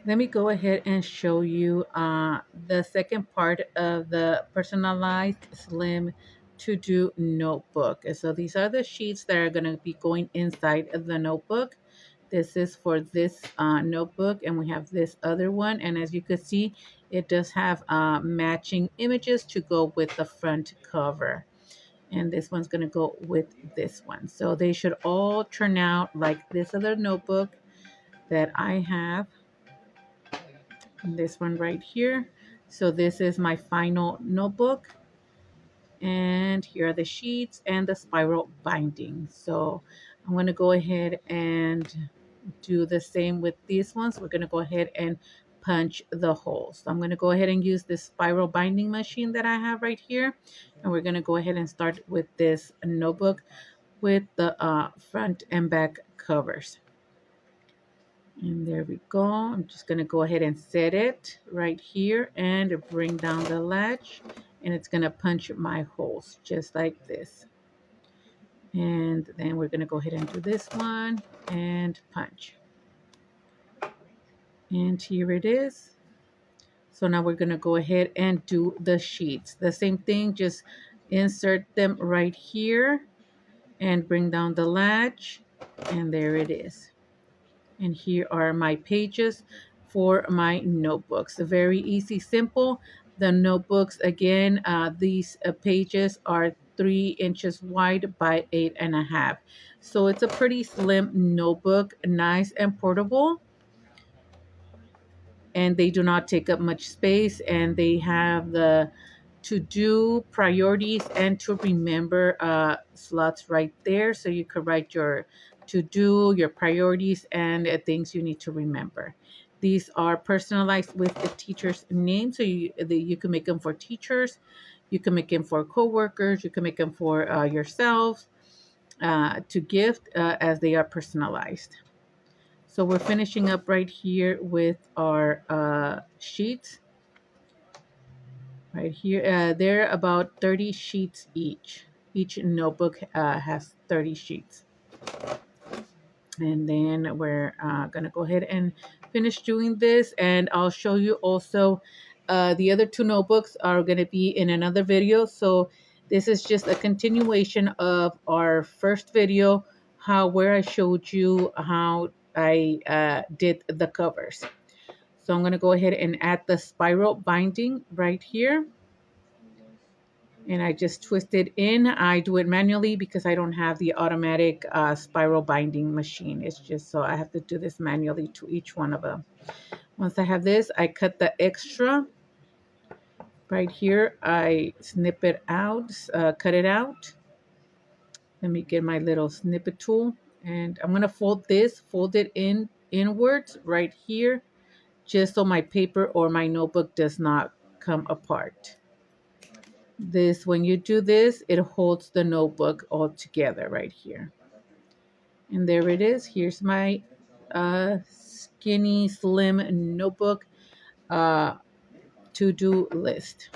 Let me go ahead and show you the second part of the personalized slim to do notebook. And so these are the sheets that are going to be going inside of the notebook. This is for this notebook, and we have this other one. And as you can see, it does have matching images to go with the front cover. And this one's going to go with this one. So they should all turn out like this other notebook that I have, this one right here. So this is my final notebook, and here are the sheets and the spiral binding. So I'm going to go ahead and do the same with these ones. We're going to go ahead and punch the holes. So I'm going to go ahead and use this spiral binding machine that I have right here, and we're going to go ahead and start with this notebook with the front and back covers. And there we go. I'm just going to go ahead and set it right here and bring down the latch, and it's going to punch my holes just like this. And then we're going to go ahead and do this one and punch. And here it is. So now we're going to go ahead and do the sheets. The same thing, just insert them right here and bring down the latch, and there it is. And here are my pages for my notebooks. Very easy, simple. The notebooks, again, these pages are 3 inches wide by 8.5. So it's a pretty slim notebook, nice and portable. And they do not take up much space, and they have the to do, priorities, and to remember slots right there, so you could write your to do, your priorities, and things you need to remember. These are personalized with the teacher's name, so you can make them for teachers, you can make them for coworkers, you can make them for yourselves to gift as they are personalized. So we're finishing up right here with our sheets right here. They're about 30 sheets each. Each notebook has 30 sheets. And then we're going to go ahead and finish doing this. And I'll show you also the other two notebooks are going to be in another video. So this is just a continuation of our first video, where I showed you how I did the covers. So I'm going to go ahead and add the spiral binding right here. And I just twist it in. I do it manually because I don't have the automatic spiral binding machine. It's just so I have to do this manually to each one of them. Once I have this, I cut the extra right here. I snip it out, cut it out. Let me get my little snippet tool, and I'm going to fold it in inwards right here, just so my paper or my notebook does not come apart. When you do this, it holds the notebook all together right here. And there it is. Here's my skinny, slim notebook to-do list.